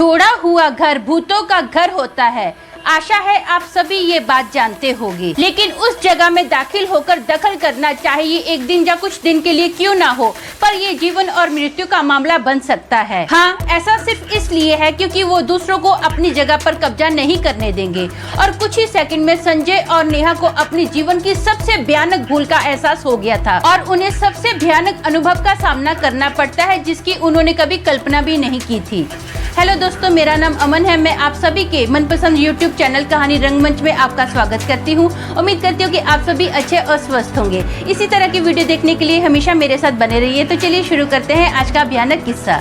छोड़ा हुआ घर भूतों का घर होता है। आशा है आप सभी ये बात जानते होंगे, लेकिन उस जगह में दाखिल होकर दखल करना, चाहे ये एक दिन या कुछ दिन के लिए क्यों ना हो, पर ये जीवन और मृत्यु का मामला बन सकता है। हाँ, ऐसा सिर्फ इसलिए है क्योंकि वो दूसरों को अपनी जगह पर कब्जा नहीं करने देंगे। और कुछ ही सेकंड में संजय और नेहा को अपनी जीवन की सबसे भयानक भूल का एहसास हो गया था और उन्हें सबसे भयानक अनुभव का सामना करना पड़ता है जिसकी उन्होंने कभी कल्पना भी नहीं की थी। हेलो दोस्तों, मेरा नाम अमन है। मैं आप सभी के मनपसंद YouTube चैनल कहानी रंगमंच में आपका स्वागत करती हूं। उम्मीद करती हूं कि आप सभी अच्छे और स्वस्थ होंगे। इसी तरह की वीडियो देखने के लिए हमेशा मेरे साथ बने रहिए। तो चलिए शुरू करते हैं आज का भयानक किस्सा।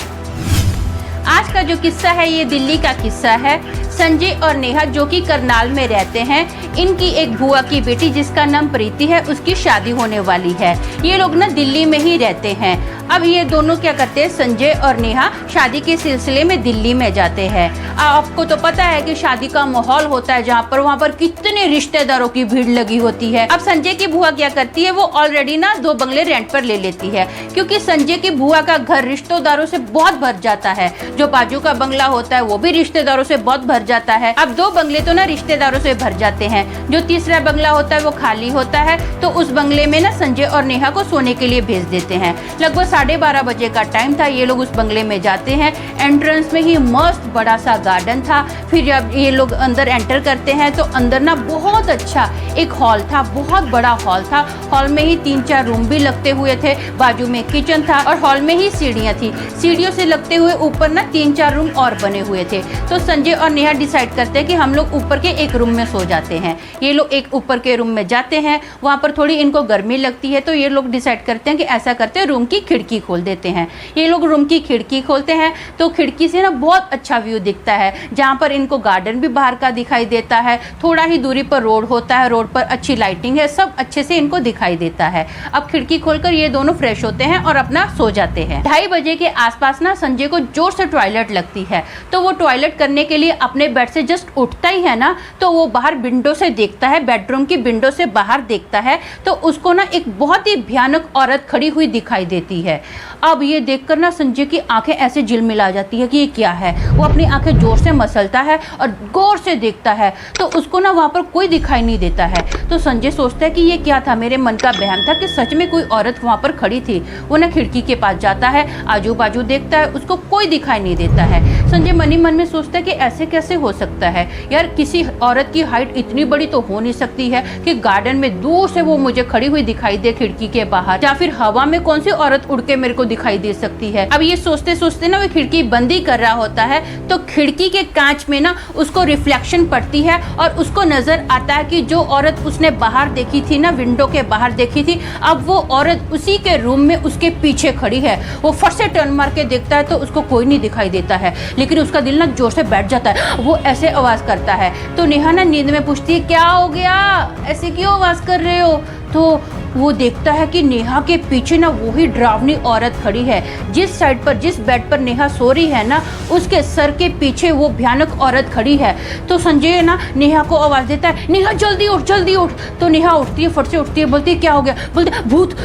आज का जो किस्सा है ये दिल्ली का किस्सा है। संजय और नेहा जो कि करनाल में रहते हैं, इनकी एक बुआ की बेटी जिसका नाम प्रीति है, उसकी शादी होने वाली है। ये लोग ना दिल्ली में ही रहते हैं। अब ये दोनों क्या करते हैं, संजय और नेहा शादी के सिलसिले में दिल्ली में जाते हैं। आपको तो पता है कि शादी का माहौल होता है जहाँ पर वहाँ पर कितने रिश्तेदारों की भीड़ लगी होती है। अब संजय की बुआ क्या करती है, वो ऑलरेडी ना 2 बंगले रेंट पर ले लेती है क्योंकि संजय की बुआ का घर रिश्तेदारों से बहुत भर जाता है। जो बाजू का बंगला होता है वो भी रिश्तेदारों से बहुत भर जाता है। अब 2 बंगले तो ना रिश्तेदारों से भर जाते हैं। जो तीसरा बंगला होता है वो खाली होता है, तो उस बंगले में ना संजय और नेहा को सोने के लिए भेज देते हैं। लगभग 12:30 बजे का टाइम था। ये लोग उस बंगले में जाते हैं। एंट्रेंस में ही मस्त बड़ा सा गार्डन था। फिर जब ये लोग अंदर एंटर करते हैं तो अंदर ना बहुत अच्छा एक हॉल था, बहुत बड़ा हॉल था। हॉल में ही 3-4 रूम भी लगते हुए थे, बाजू में किचन था और हॉल में ही सीढ़ियाँ थी। सीढ़ियों से लगते हुए ऊपर ना 3-4 रूम और बने हुए थे। तो संजय और नेहा डिसाइड करते हैं कि हम लोग ऊपर के एक रूम में सो जाते हैं। ये लोग एक ऊपर के रूम में जाते हैं। वहाँ पर थोड़ी इनको गर्मी लगती है तो ये लोग डिसाइड करते हैं कि ऐसा करते हैं, रूम की खिड़की खोल देते हैं। ये लोग रूम की खिड़की खोलते हैं तो खिड़की से ना बहुत अच्छा व्यू दिखता है, जहाँ पर इनको गार्डन भी बाहर का दिखाई देता है। थोड़ा ही दूरी पर रोड होता है, रोड पर अच्छी लाइटिंग है, सब अच्छे से इनको दिखाई देता है। अब खिड़की खोलकर ये दोनों फ्रेश होते हैं और अपना सो जाते हैं। 2:30 बजे के आसपास ना संजय को जोर से टॉयलेट लगती है, तो वो टॉयलेट करने के लिए अपने बेड से जस्ट उठता ही है ना, तो वो बाहर विंडो से देखता है, बेडरूम की विंडो से बाहर देखता है, तो उसको ना एक बहुत ही भयानक औरत खड़ी हुई दिखाई देती है। अब ये देखकर ना संजय की आंखें ऐसे झिलमिला जाती है कि ये क्या है। वो अपनी आंखें जोर से मसलता है और गौर से देखता है, तो उसको ना वहाँ पर कोई दिखाई नहीं देता है। तो संजय सोचता है कि ये क्या था, मेरे मन का बहम था कि सच में कोई औरत वहाँ पर खड़ी थी। वो ना खिड़की के पास जाता है, आजू बाजू देखता है, उसको कोई दिखाई नहीं देता है। संजय मन ही मन में सोचता है कि ऐसे कैसे हो सकता है यार, किसी औरत की हाइट इतनी बड़ी तो हो नहीं सकती है कि गार्डन में दूर से वो मुझे खड़ी हुई दिखाई दे खिड़की के बाहर, या फिर हवा में कौन सी औरत उड़ के मेरे को दिखाई दे सकती है। अब ये सोचते सोचते ना वो खिड़की बंद ही कर रहा होता है, तो खिड़की के कांच में ना उसको रिफ्लेक्शन पड़ती है और उसको नजर आता है कि जो औरत उसने बाहर देखी थी ना, विंडो के बाहर देखी थी, अब वो औरत उसी के रूम में उसके पीछे खड़ी है। वो फट से टर्न मार के देखता है तो उसको कोई नहीं दिखाई देता है, लेकिन उसका दिल ना जोर से बैठ जाता है। वो ऐसे आवाज करता है तो नेहा ना नींद में पूछती है, क्या हो गया, ऐसे क्यों आवाज कर रहे हो? तो वो देखता है कि नेहा के पीछे ना वही डरावनी औरत खड़ी है। जिस साइड पर, जिस बेड पर नेहा सो रही है ना, उसके सर के पीछे वो भयानक औरत खड़ी है। तो संजय ना नेहा को आवाज देता है, नेहा जल्दी उठ, जल्दी उठ। तो नेहा उठती है, फट से उठती है, बोलती है क्या हो गया? बोलते भूत,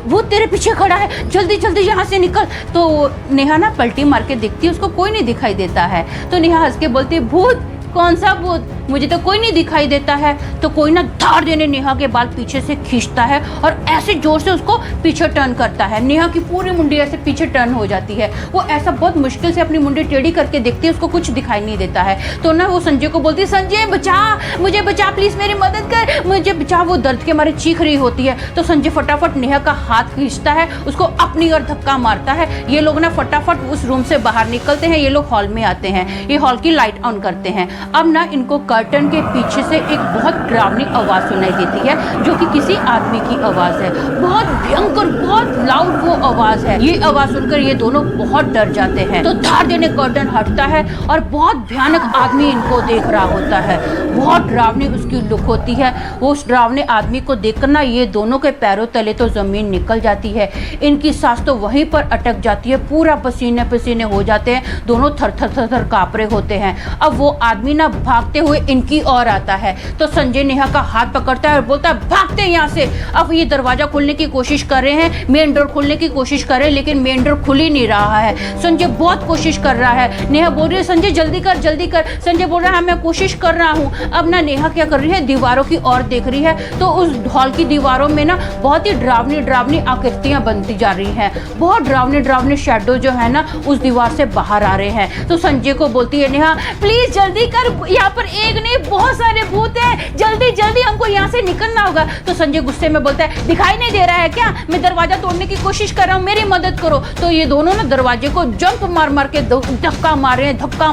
भूत तेरे पीछे खड़ा है, जल्दी जल्दी यहाँ से निकल। तो नेहा ना पलटी मार के देखती है, उसको कोई नहीं दिखाई देता है। तो नेहा हंस के बोलती है, भूत? कौन सा भूत? मुझे तो कोई नहीं दिखाई देता है। तो कोई ना धार देने नेहा के बाल पीछे से खींचता है और ऐसे जोर से उसको पीछे टर्न करता है। नेहा की पूरी मुंडी ऐसे पीछे टर्न हो जाती है। वो ऐसा बहुत मुश्किल से अपनी मुंडी टेढ़ी करके देखती है, उसको कुछ दिखाई नहीं देता है। तो ना वो संजय को बोलती है, संजय बचा, मुझे बचा, प्लीज मेरी मदद कर, मुझे बचा। वो दर्द के मारे चीख रही होती है। तो संजय फटाफट नेहा का हाथ खींचता है, उसको अपनी ओर धक्का मारता है। ये लोग ना फटाफट उस रूम से बाहर निकलते हैं। ये लोग हॉल में आते हैं, ये हॉल की लाइट ऑन करते हैं। अब ना इनको कर्टन के पीछे से एक बहुत डरावनी आवाज सुनाई देती है, जो कि किसी आदमी की आवाज है। बहुत भयंकर, बहुत लाउड वो आवाज है। ये आवाज सुनकर ये दोनों बहुत डर जाते हैं। तो धार देने कर्टन हटता है और बहुत भयानक आदमी इनको देख रहा होता है। बहुत डरावनी उसकी लुक होती है। वो उस डरावने आदमी को देखकर ना ये दोनों के पैरों तले तो जमीन निकल जाती है। इनकी सांस तो वहीं पर अटक जाती है, पूरा पसीने पसीने हो जाते हैं, दोनों थर थर थर थर कांप रहे होते हैं। अब वो आदमी ना भागते हुए इनकी ओर आता है। तो संजय नेहा का हाथ पकड़ता है और बोलता है भागते हैं यहाँ से। अब ये दरवाजा खोलने की कोशिश कर रहे हैं, मेन डोर खोलने की कोशिश कर रहे हैं, लेकिन मेन डोर खुल ही नहीं रहा है। संजय बहुत कोशिश कर रहा है। नेहा बोल रही है संजय जल्दी कर जल्दी कर। संजय बोल रहा है मैं कोशिश कर रहा हूँ। अब ना नेहा क्या कर रही है, दीवारों की ओर देख रही है। तो उस हॉल की दीवारों में ना बहुत ही डरावनी डरावनी आकृतियां बनती जा रही हैं। बहुत डरावने डरावने शैडो जो है ना उस दीवार से बाहर आ रहे हैं। तो संजय को बोलती है नेहा प्लीज जल्दी कर, यहाँ पर एक नहीं बहुत सारे भूत हैं, जल्दी जल्दी हमको यहाँ से निकलना होगा। तो संजय गुस्से में बोलता है दिखाई नहीं दे रहा है क्या, मैं दरवाजा तोड़ने की कोशिश कर रहा हूँ, मेरी मदद करो। तो ये दोनों ना दरवाजे को जंप मार मार के धक्का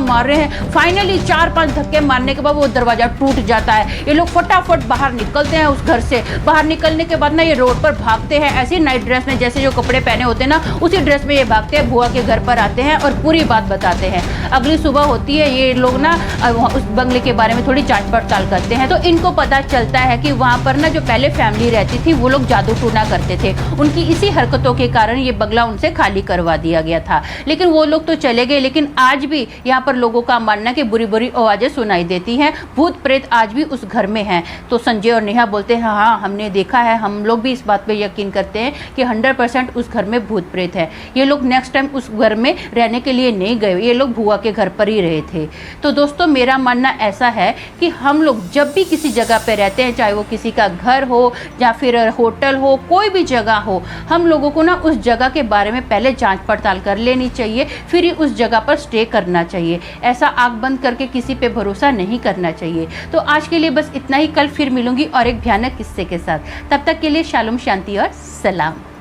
मार रहे हैं। फाइनली 4-5 धक्के मारने के बाद वो दरवाजा टूट जाता है। ये लोग फटाफट बाहर निकलते हैं उस घर से। बाहर निकलने के बाद ना ये रोड पर भागते हैं ऐसी नाइट ड्रेस में, जैसे जो कपड़े पहने होते हैं ना उसी ड्रेस में ये भागते हैं। बुआ के घर पर आते हैं और पूरी बात बताते हैं। अगली सुबह होती है, ये लोग ना उस बंगले के बारे में थोड़ी जांच पड़ताल करते हैं। तो इनको पता चलता है कि वहाँ पर ना जो पहले फैमिली रहती थी वो लोग जादू टूना करते थे। उनकी इसी हरकतों के कारण ये बंगला उनसे खाली करवा दिया गया था। लेकिन वो लोग तो चले गए, लेकिन आज भी यहाँ पर लोगों का मानना कि बुरी बुरी आवाजें सुनाई देती हैं, भूत प्रेत आज भी उस घर में हैं। तो संजय और नेहा बोलते हैं हाँ हमने देखा है, हम लोग भी इस बात पे यकीन करते हैं कि 100% उस घर में भूत प्रेत है। ये लोग नेक्स्ट टाइम उस घर में रहने के लिए नहीं गए, ये लोग बुआ के घर पर ही रहे थे। तो दोस्तों मेरा मानना ऐसा है कि हम लोग जब भी किसी जगह पे रहते हैं, चाहे वो किसी का घर हो या फिर होटल हो, कोई भी जगह हो, हम लोगों को ना उस जगह के बारे में पहले जांच पड़ताल कर लेनी चाहिए, फिर ही उस जगह पर स्टे करना चाहिए। ऐसा आंख बंद करके किसी पे भरोसा नहीं करना चाहिए। तो आज के लिए बस इतना ही, कल फिर मिलूंगी और एक भयानक किस्से के साथ। तब तक के लिए शालोम, शांति और सलाम।